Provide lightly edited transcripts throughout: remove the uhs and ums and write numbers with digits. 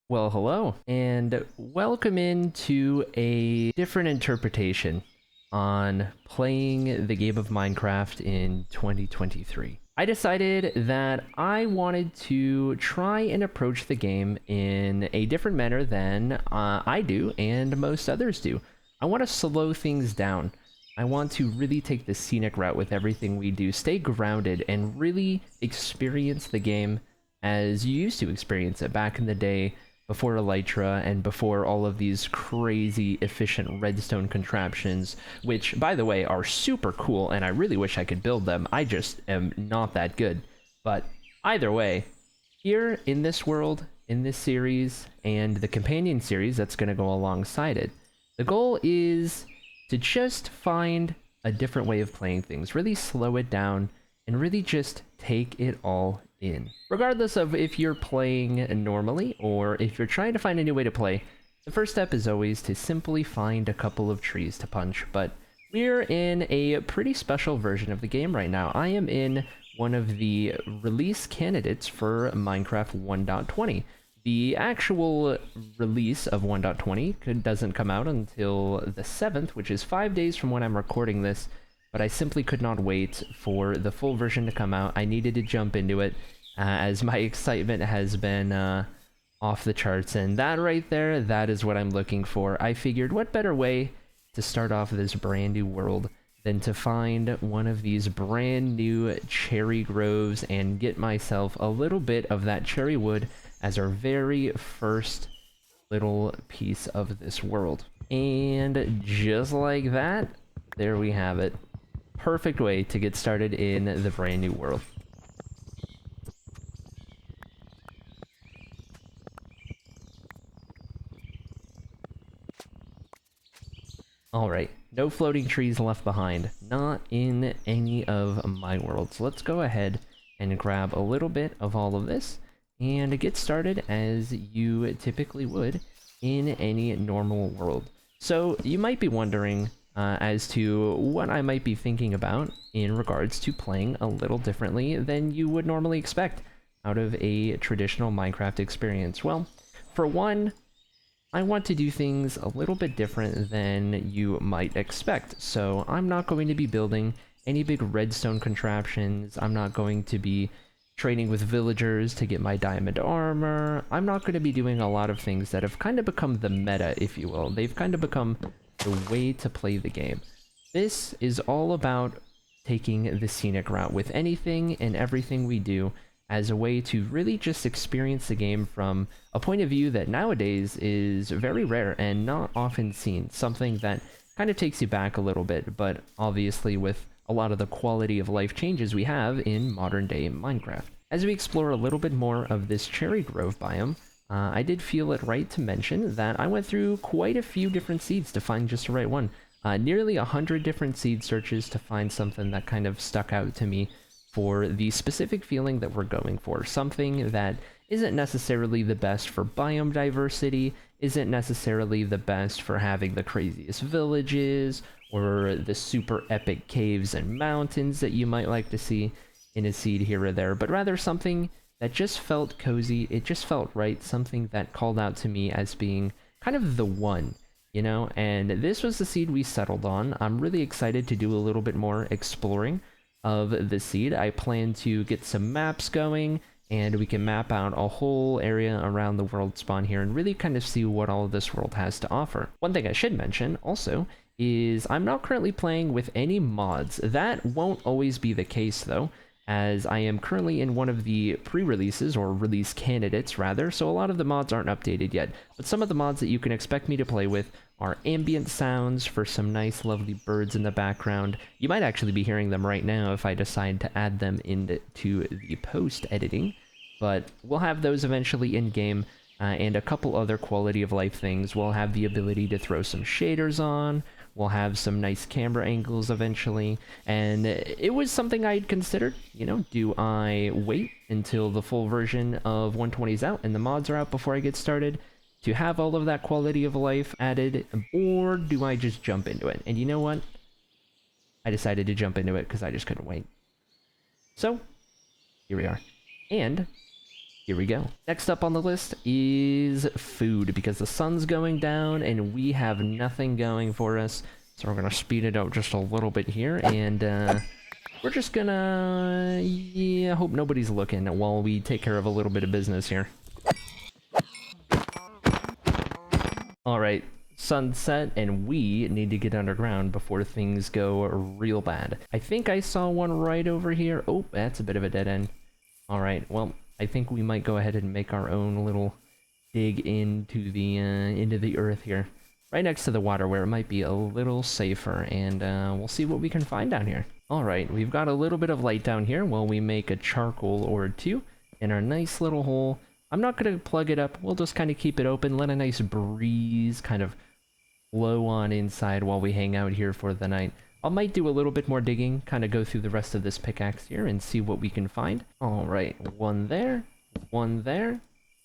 Well, hello, and welcome into a different interpretation on playing the game of Minecraft in 2023. I decided that I wanted to try and approach the game in a different manner than I do and most others do. I want to slow things down. I want to really take the scenic route with everything we do, stay grounded, and really experience the game as you used to experience it back in the day before Elytra and before all of these crazy efficient redstone contraptions, which, by the way, are super cool, and I really wish I could build them. I just am not that good. But either way, here in this world, in this series, and the companion series that's going to go alongside it, the goal is to just find a different way of playing things, really slow it down, and really just take it all in. Regardless of if you're playing normally or if you're trying to find a new way to play, the first step is always to simply find a couple of trees to punch, but we're in a pretty special version of the game right now. I am in one of the release candidates for Minecraft 1.20. The actual release of 1.20 doesn't come out until the 7th, which is 5 days from when I'm recording this, but I simply could not wait for the full version to come out. I needed to jump into it as my excitement has been off the charts, and that right there, that is what I'm looking for. I figured what better way to start off this brand new world than to find one of these brand new cherry groves and get myself a little bit of that cherry wood as our very first little piece of this world. And just like that, there we have it. Perfect way to get started in the brand new world. Alright, no floating trees left behind. Not in any of my worlds. Let's go ahead and grab a little bit of all of this and get started as you typically would in any normal world. So you might be wondering as to what I might be thinking about in regards to playing a little differently than you would normally expect out of a traditional Minecraft experience. Well, for one, I want to do things a little bit different than you might expect. So I'm not going to be building any big redstone contraptions. I'm not going to be trading with villagers to get my diamond armor. I'm not going to be doing a lot of things that have kind of become the meta, if you will. They've kind of become the way to play the game. This is all about taking the scenic route with anything and everything we do as a way to really just experience the game from a point of view that nowadays is very rare and not often seen. Something that kind of takes you back a little bit, but obviously with a lot of the quality of life changes we have in modern day Minecraft. As we explore a little bit more of this cherry grove biome, I did feel it right to mention that I went through quite a few different seeds to find just the right one. Nearly 100 different seed searches to find something that kind of stuck out to me for the specific feeling that we're going for. Something that isn't necessarily the best for biome diversity, isn't necessarily the best for having the craziest villages, or the super epic caves and mountains that you might like to see in a seed here or there, but rather something that just felt cozy, it just felt right, something that called out to me as being kind of the one, you know? And this was the seed we settled on. I'm really excited to do a little bit more exploring of the seed. I plan to get some maps going, and we can map out a whole area around the world spawn here and really kind of see what all of this world has to offer. One thing I should mention also is I'm not currently playing with any mods. That won't always be the case though, as I am currently in one of the pre-releases, or release candidates rather, so a lot of the mods aren't updated yet. But some of the mods that you can expect me to play with are ambient sounds for some nice lovely birds in the background. You might actually be hearing them right now if I decide to add them into the post-editing, but we'll have those eventually in-game, and a couple other quality of life things. We'll have the ability to throw some shaders on, we'll have some nice camera angles eventually, and it was something I'd considered, you know, do I wait until the full version of 120 is out and the mods are out before I get started to have all of that quality of life added, or do I just jump into it? And you know what? I decided to jump into it because I just couldn't wait. So, here we are. And Here we go. Next up on the list is food, because the sun's going down and we have nothing going for us. So we're gonna speed it up just a little bit here, and we're just gonna, yeah, hope nobody's looking while we take care of a little bit of business here. Alright, sunset, and we need to get underground before things go real bad. I think I saw one right over here. Oh, that's a bit of a dead end. Alright, well, I think we might go ahead and make our own little dig into the earth here. Right next to the water, where it might be a little safer, and we'll see what we can find down here. Alright, we've got a little bit of light down here while we make a charcoal or two in our nice little hole. I'm not going to plug it up, we'll just kind of keep it open, let a nice breeze kind of blow on inside while we hang out here for the night. I might do a little bit more digging, kind of go through the rest of this pickaxe here and see what we can find. Alright, one there,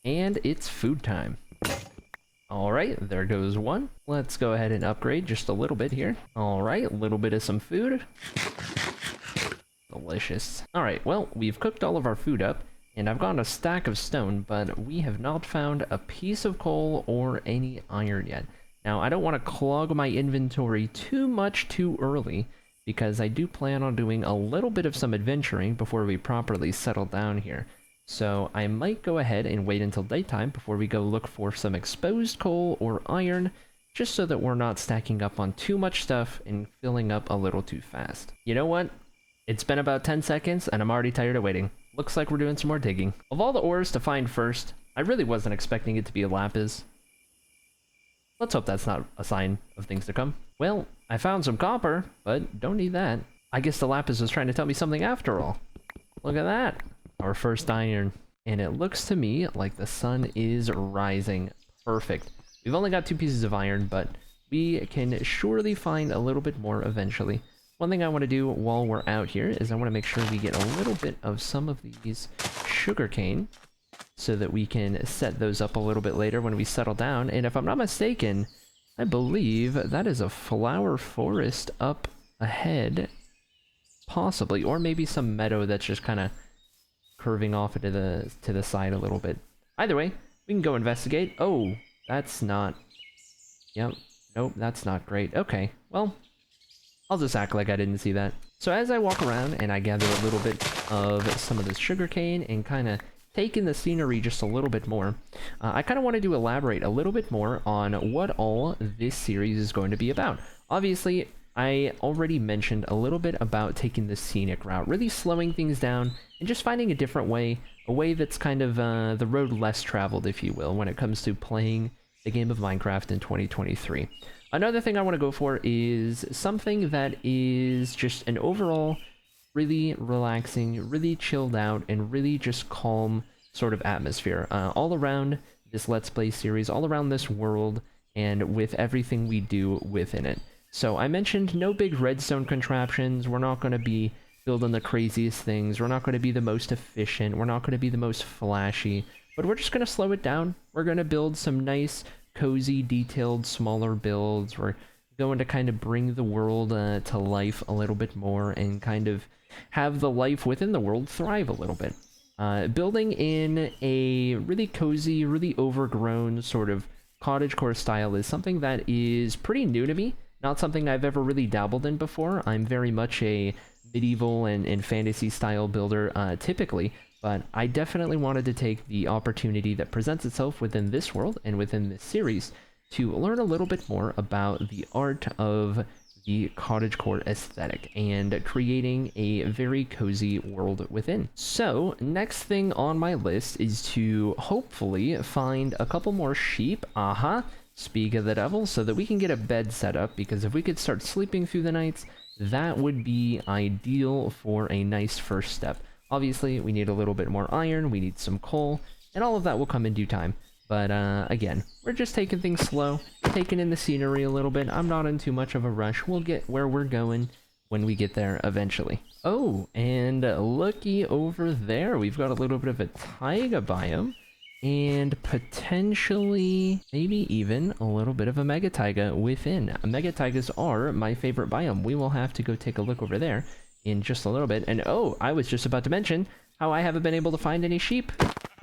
and it's food time. Alright, there goes one. Let's go ahead and upgrade just a little bit here. Alright, a little bit of some food. Delicious. Alright, well, we've cooked all of our food up, and I've got a stack of stone, but we have not found a piece of coal or any iron yet. Now, I don't want to clog my inventory too much too early, because I do plan on doing a little bit of some adventuring before we properly settle down here. So I might go ahead and wait until daytime before we go look for some exposed coal or iron, just so that we're not stacking up on too much stuff and filling up a little too fast. You know what? It's been about 10 seconds and I'm already tired of waiting. Looks like we're doing some more digging. Of all the ores to find first, I really wasn't expecting it to be a lapis. Let's hope that's not a sign of things to come. Well, I found some copper, but don't need that. I guess the lapis was trying to tell me something after all. Look at that. Our first iron. And it looks to me like the sun is rising. Perfect. We've only got 2 pieces of iron, but we can surely find a little bit more eventually. One thing I want to do while we're out here is I want to make sure we get a little bit of some of these sugarcane, so that we can set those up a little bit later when we settle down. And if I'm not mistaken, I believe that is a flower forest up ahead, possibly, or maybe some meadow that's just kind of curving off into the side a little bit. Either way, we can go investigate. Oh, that's not... Yep, nope, that's not great. Okay, well, I'll just act like I didn't see that. So as I walk around and I gather a little bit of some of this sugarcane and kind of take in the scenery just a little bit more, I kind of wanted to elaborate a little bit more on what all this series is going to be about. Obviously, I already mentioned a little bit about taking the scenic route, really slowing things down and just finding a different way, a way that's kind of the road less traveled, if you will, when it comes to playing the game of Minecraft in 2023. Another thing I want to go for is something that is just an overall really relaxing, really chilled out, and really just calm sort of atmosphere all around this Let's Play series, all around this world, and with everything we do within it. So I mentioned no big redstone contraptions. We're not going to be building the craziest things. We're not going to be the most efficient. We're not going to be the most flashy, but we're just going to slow it down. We're going to build some nice, cozy, detailed, smaller builds. We're going to kind of bring the world to life a little bit more and kind of have the life within the world thrive a little bit. Building in a really cozy, really overgrown sort of cottagecore style is something that is pretty new to me. Not something I've ever really dabbled in before. I'm very much a medieval and fantasy style builder typically, but I definitely wanted to take the opportunity that presents itself within this world and within this series to learn a little bit more about the art of the cottagecore aesthetic and creating a very cozy world within. So next thing on my list is to hopefully find a couple more sheep. Speak of the devil, so that we can get a bed set up, because if we could start sleeping through the nights, that would be ideal for a nice first step. Obviously, we need a little bit more iron, we need some coal, and all of that will come in due time. But again, we're just taking things slow, taking in the scenery a little bit. I'm not in too much of a rush. We'll get where we're going when we get there eventually. Oh, and looky over there, we've got a little bit of a taiga biome. And potentially, maybe even a little bit of a mega taiga within. Mega taigas are my favorite biome. We will have to go take a look over there in just a little bit. And oh, I was just about to mention how I haven't been able to find any sheep.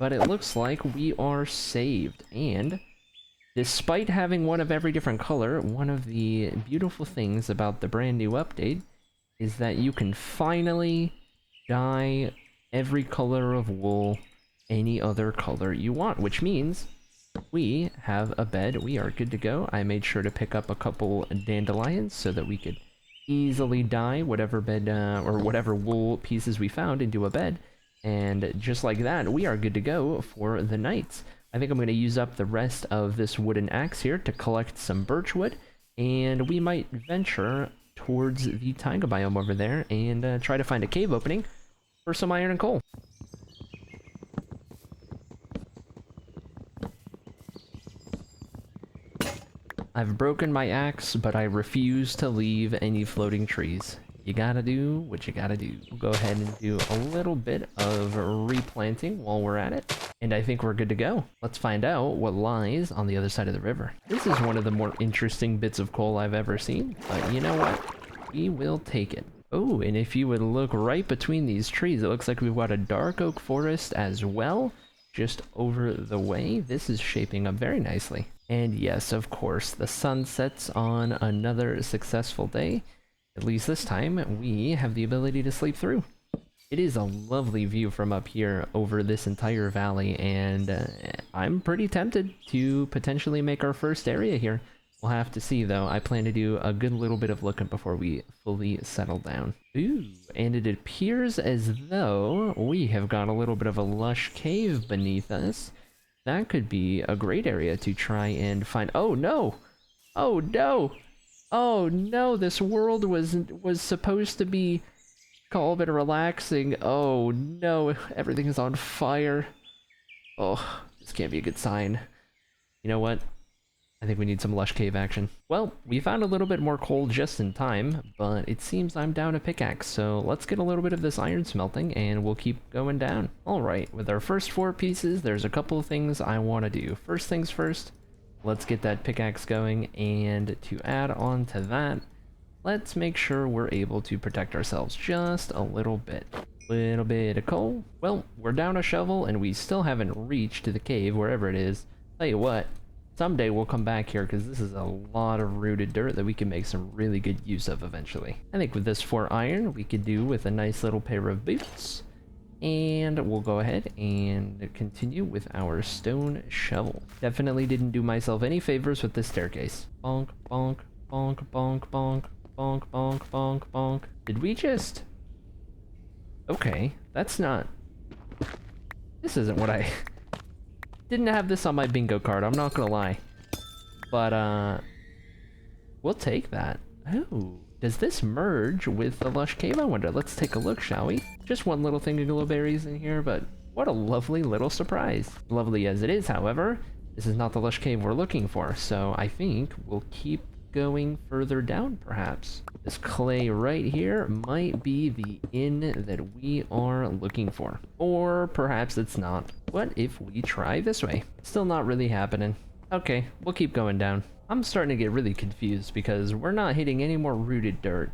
but it looks like we are saved. And despite having one of every different color, one of the beautiful things about the brand new update is that you can finally dye every color of wool any other color you want, which means we have a bed. We are good to go. I made sure to pick up a couple dandelions so that we could easily dye whatever bed or whatever wool pieces we found into a bed. And just like that, we are good to go for the night. I think I'm going to use up the rest of this wooden axe here to collect some birch wood, and we might venture towards the taiga biome over there and try to find a cave opening for some iron and coal. I've broken my axe, but I refuse to leave any floating trees. You gotta do what you gotta do. We'll go ahead and do a little bit of replanting while we're at it, and I think we're good to go. Let's find out what lies on the other side of the river. This is one of the more interesting bits of coal I've ever seen, but you know what? We will take it. Oh, and if you would look right between these trees, it looks like we've got a dark oak forest as well, just over the way. This is shaping up very nicely. And yes, of course, the sun sets on another successful day. At least this time, we have the ability to sleep through. It is a lovely view from up here over this entire valley, and I'm pretty tempted to potentially make our first area here. We'll have to see, though. I plan to do a good little bit of looking before we fully settle down. Ooh, and it appears as though we have got a little bit of a lush cave beneath us. That could be a great area to try and find. Oh, no! Oh, no! Oh, no, this world was supposed to be calm and relaxing. Oh, no, everything is on fire. Oh, this can't be a good sign. You know what? I think we need some lush cave action. Well, we found a little bit more coal just in time, but it seems I'm down a pickaxe, so let's get a little bit of this iron smelting and we'll keep going down. Alright, with our first 4 pieces, there's a couple of things I want to do. First things first, let's get that pickaxe going, and to add on to that, let's make sure we're able to protect ourselves just a little bit. Little bit of coal. Well, we're down a shovel and we still haven't reached to the cave, wherever it is. Tell you what, someday we'll come back here because this is a lot of rooted dirt that we can make some really good use of eventually. I think with this 4 iron, we could do with a nice little pair of boots. And we'll go ahead and continue with our stone shovel. Definitely didn't do myself any favors with this staircase. Bonk, bonk, bonk, bonk, bonk, bonk, bonk, bonk, bonk. Did we just... Okay, that's not... This isn't what I... Didn't have this on my bingo card, I'm not gonna lie. But, we'll take that. Oh, does this merge with the Lush Cave, I wonder? Let's take a look, shall we? Just one little thing of glowberries in here, but what a lovely little surprise. Lovely as it is, however, this is not the Lush Cave we're looking for, so I think we'll keep going further down, perhaps. This clay right here might be the inn that we are looking for. Or perhaps it's not. What if we try this way? Still not really happening. Okay, we'll keep going down. I'm starting to get really confused because we're not hitting any more rooted dirt.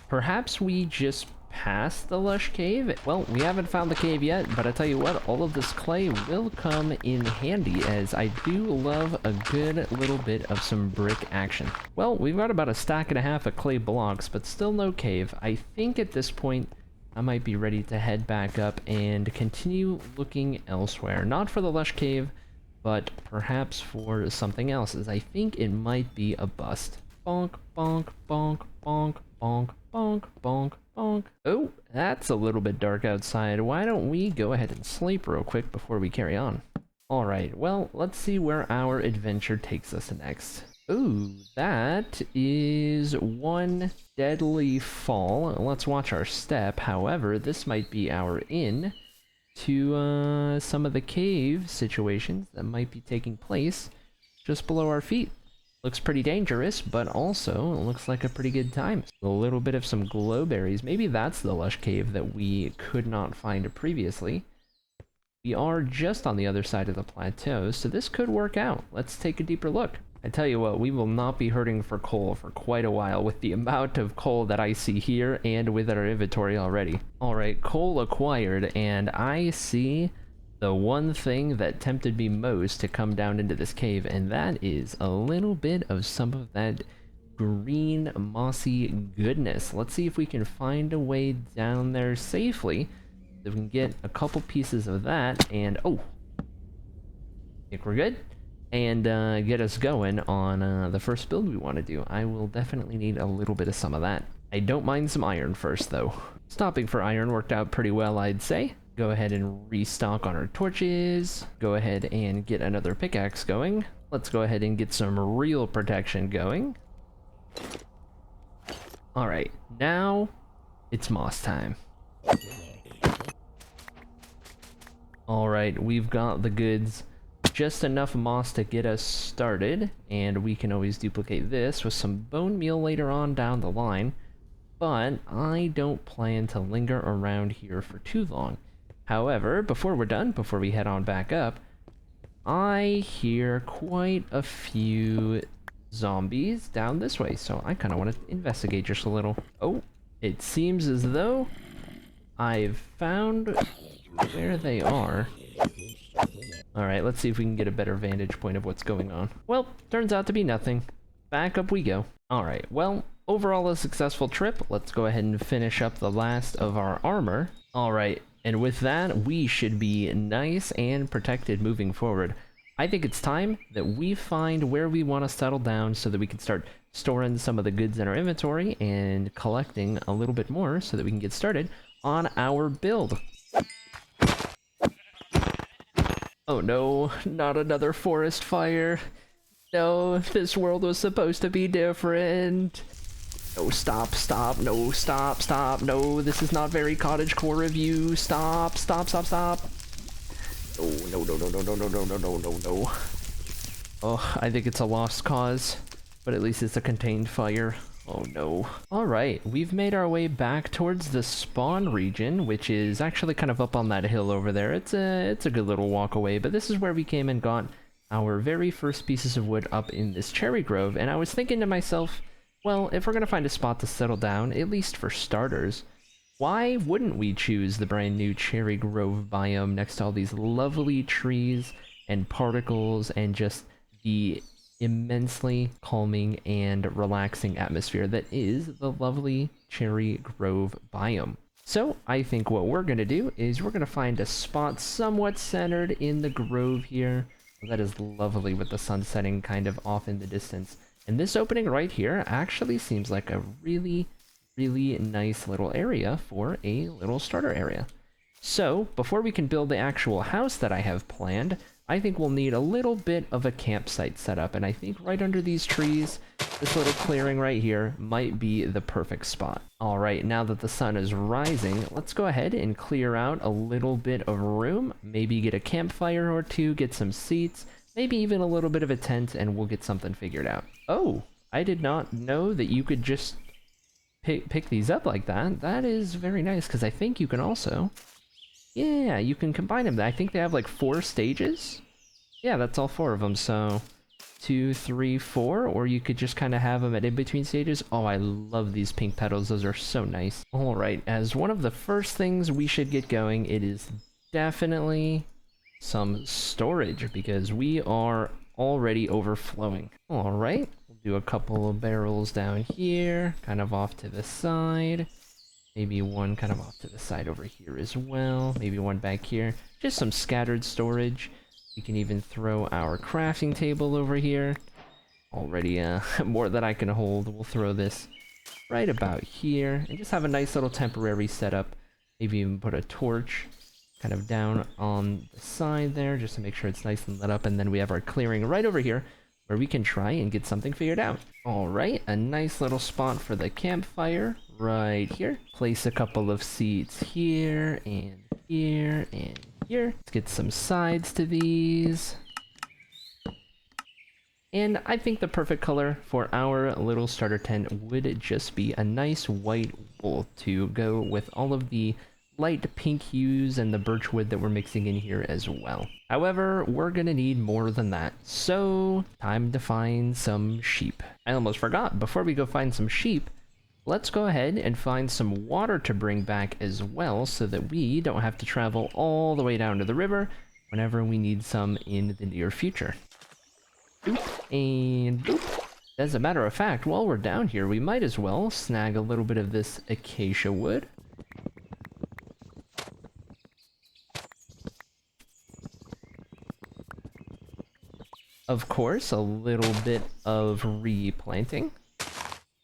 Perhaps we just passed the Lush Cave? Well, we haven't found the cave yet, but I tell you what, all of this clay will come in handy, as I do love a good little bit of some brick action. Well, we've got about a stack and a half of clay blocks, but still no cave. I think at this point, I might be ready to head back up and continue looking elsewhere. Not for the Lush Cave, but perhaps for something else, as I think it might be a bust. Bonk, bonk, bonk, bonk, bonk, bonk, bonk, bonk. Oh, that's a little bit dark outside. Why don't we go ahead and sleep real quick before we carry on? Alright, well, let's see where our adventure takes us next. Ooh, that is one deadly fall. Let's watch our step. However, this might be our inn to some of the cave situations that might be taking place just below our feet. Looks pretty dangerous, but also looks like a pretty good time. A little bit of some glowberries. Maybe that's the Lush Cave that we could not find previously. We are just on the other side of the plateau, so this could work out. Let's take a deeper look. I tell you what, we will not be hurting for coal for quite a while with the amount of coal that I see here and with our inventory already. Alright, coal acquired, and I see the one thing that tempted me most to come down into this cave, and that is a little bit of some of that green mossy goodness. Let's see if we can find a way down there safely, so we can get a couple pieces of that, and oh, I think we're good, and get us going on the first build we want to do. I will definitely need a little bit of some of that. I don't mind some iron first, though. Stopping for iron worked out pretty well, I'd say. Go ahead and restock on our torches. Go ahead and get another pickaxe going. Let's go ahead and get some real protection going. Alright, now it's moss time. Alright, we've got the goods. Just enough moss to get us started, and we can always duplicate this with some bone meal later on down the line. But I don't plan to linger around here for too long. However, before we're done, before we head on back up, I hear quite a few zombies down this way, so I kind of want to investigate just a little. Oh, it seems as though I've found where they are. Alright, let's see if we can get a better vantage point of what's going on. Well, turns out to be nothing. Back up we go. Alright, well, overall a successful trip. Let's go ahead and finish up the last of our armor. Alright, and with that, we should be nice and protected moving forward. I think it's time that we find where we want to settle down so that we can start storing some of the goods in our inventory and collecting a little bit more so that we can get started on our build. Oh no, not another forest fire. No, this world was supposed to be different. No, stop, stop, no, stop, stop, no, this is not very cottagecore of you. Stop, stop, stop, stop. No, no, no, no, no, no, no, no, no, no, no, no. Oh, I think it's a lost cause, but at least it's a contained fire. Oh no. Alright, we've made our way back towards the spawn region, which is actually kind of up on that hill over there. It's a good little walk away, but this is where we came and got our very first pieces of wood up in this cherry grove, and I was thinking to myself, well, if we're gonna find a spot to settle down, at least for starters, why wouldn't we choose the brand new cherry grove biome next to all these lovely trees and particles and just the immensely calming and relaxing atmosphere that is the lovely cherry grove biome. So I think what we're gonna do is we're gonna find a spot somewhat centered in the grove here. That is lovely with the sun setting kind of off in the distance. And this opening right here actually seems like a really nice little area for a little starter area. So before we can build the actual house that I have planned, I think we'll need a little bit of a campsite set up, and I think right under these trees, this little clearing right here might be the perfect spot. Alright, now that the sun is rising, let's go ahead and clear out a little bit of room, maybe get a campfire or two, get some seats, maybe even a little bit of a tent, and we'll get something figured out. Oh, I did not know that you could just pick these up like that. That is very nice, because I think you can also... Yeah, you can combine them. I think they have like 4 stages. Yeah, that's all 4 of them, so 2, 3, 4, or you could just kind of have them at in-between stages. Oh, I love these pink petals. Those are so nice. Alright, as one of the first things we should get going, it is definitely some storage, because we are already overflowing. Alright, we'll do a couple of barrels down here, kind of off to the side. Maybe one kind of off to the side over here as well. Maybe one back here. Just some scattered storage. We can even throw our crafting table over here. Already more than I can hold. We'll throw this right about here. And just have a nice little temporary setup. Maybe even put a torch kind of down on the side there, just to make sure it's nice and lit up. And then we have our clearing right over here, where we can try and get something figured out. Alright, a nice little spot for the campfire right here. Place a couple of seats here, and here, and here. Let's get some sides to these. And I think the perfect color for our little starter tent would just be a nice white wool to go with all of the light pink hues and the birch wood that we're mixing in here as well. However, we're gonna need more than that, so time to find some sheep. I almost forgot, before we go find some sheep, let's go ahead and find some water to bring back as well, so that we don't have to travel all the way down to the river whenever we need some in the near future. And boop. As a matter of fact, while we're down here, we might as well snag a little bit of this acacia wood. Of course, a little bit of replanting.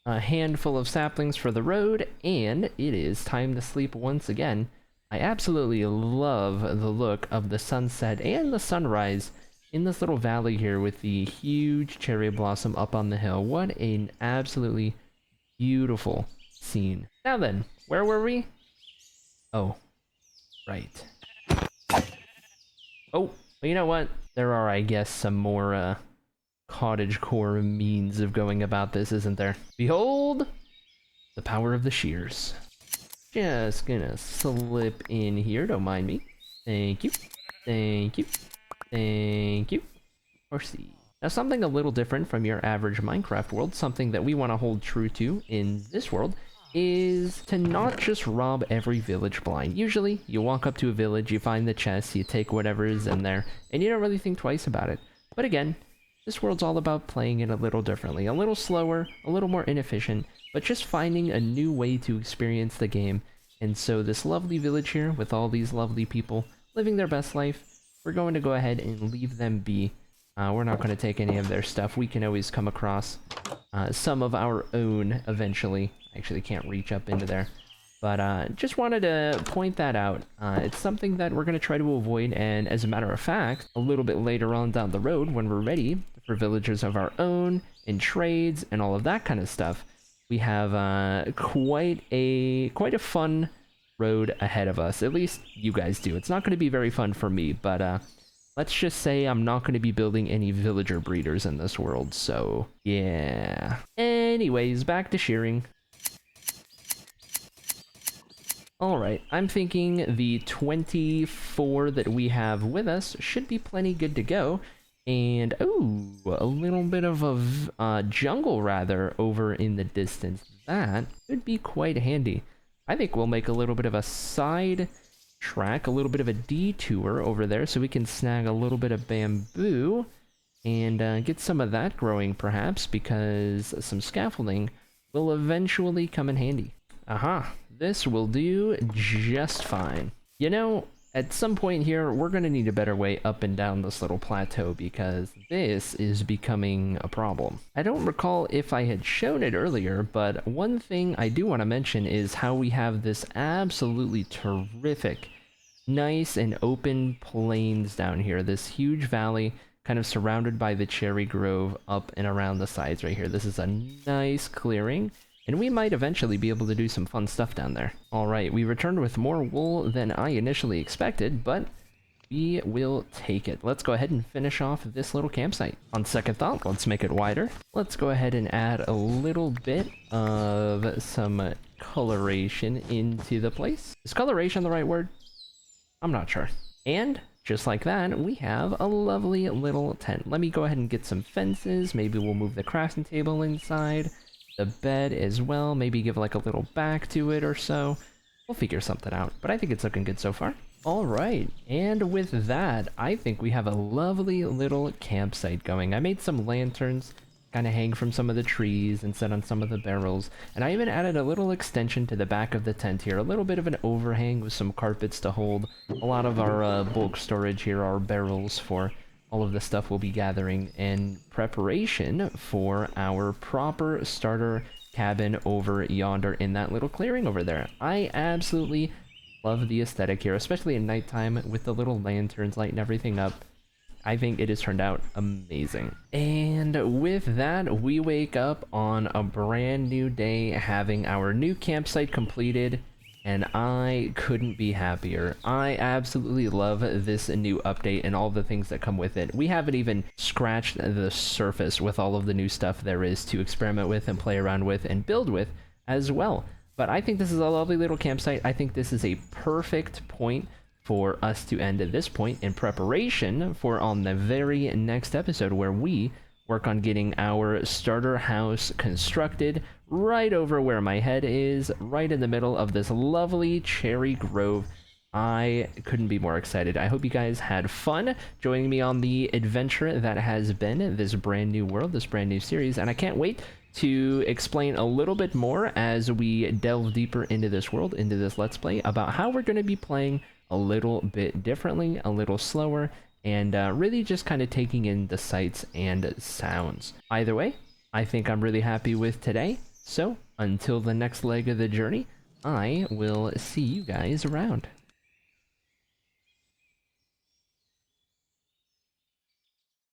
A handful of saplings for the road, and it is time to sleep once again. I absolutely love the look of the sunset and the sunrise in this little valley here with the huge cherry blossom up on the hill. What an absolutely beautiful scene. Now then, where were we? Oh, right. Oh, well, you know what? There are, I guess, some more cottagecore means of going about this, isn't there? Behold, the power of the shears. Just gonna slip in here, don't mind me. Thank you. Thank you. Thank you. Horsey. Now, something a little different from your average Minecraft world, something that we want to hold true to in this world, is to not just rob every village blind. Usually, you walk up to a village, you find the chest, you take whatever is in there, and you don't really think twice about it. But again, this world's all about playing it a little differently, a little slower, a little more inefficient, but just finding a new way to experience the game. And so this lovely village here, with all these lovely people living their best life, we're going to go ahead and leave them be. We're not going to take any of their stuff. We can always come across some of our own eventually. I actually can't reach up into there. But just wanted to point that out. It's something that we're going to try to avoid, and as a matter of fact, a little bit later on down the road, when we're ready for villagers of our own, and trades, and all of that kind of stuff, we have quite a fun road ahead of us. At least you guys do. It's not going to be very fun for me, but let's just say I'm not going to be building any villager breeders in this world, so yeah. Anyways, back to shearing. Alright, I'm thinking the 24 that we have with us should be plenty good to go. And, ooh, a little bit of a jungle, rather, over in the distance. That could be quite handy. I think we'll make a little bit of a side track, a little bit of a detour over there, so we can snag a little bit of bamboo and get some of that growing, perhaps, because some scaffolding will eventually come in handy. Aha, this will do just fine. You know, at some point here, we're going to need a better way up and down this little plateau because this is becoming a problem. I don't recall if I had shown it earlier, but one thing I do want to mention is how we have this absolutely terrific, nice and open plains down here. This huge valley kind of surrounded by the cherry grove up and around the sides right here. This is a nice clearing. And we might eventually be able to do some fun stuff down there. Alright, we returned with more wool than I initially expected, but we will take it. Let's go ahead and finish off this little campsite. On second thought, let's make it wider. Let's go ahead and add a little bit of some coloration into the place. Is coloration the right word? I'm not sure. And just like that, we have a lovely little tent. Let me go ahead and get some fences. Maybe we'll move the crafting table inside. The bed as well, maybe give like a little back to it or so. We'll figure something out, but I think it's looking good so far. Alright, and with that, I think we have a lovely little campsite going. I made some lanterns, kind of hang from some of the trees and set on some of the barrels, and I even added a little extension to the back of the tent here, a little bit of an overhang with some carpets to hold a lot of our bulk storage here, our barrels for all of the stuff we'll be gathering in preparation for our proper starter cabin over yonder in that little clearing over there. I absolutely love the aesthetic here, especially at nighttime with the little lanterns lighting everything up. I think it has turned out amazing. And with that, we wake up on a brand new day having our new campsite completed. And I couldn't be happier. I absolutely love this new update and all the things that come with it. We haven't even scratched the surface with all of the new stuff there is to experiment with and play around with and build with as well. But I think this is a lovely little campsite. I think this is a perfect point for us to end at this point in preparation for on the very next episode where we work on getting our starter house constructed right over where my head is, right in the middle of this lovely cherry grove I couldn't be more excited. I hope you guys had fun joining me on the adventure that has been this brand new world, this brand new series, and I can't wait to explain a little bit more as we delve deeper into this world, into this Let's Play, about how we're going to be playing a little bit differently, a little slower, and really just kind of taking in the sights and sounds. Either way, I think I'm really happy with today, so until the next leg of the journey, I will see you guys around.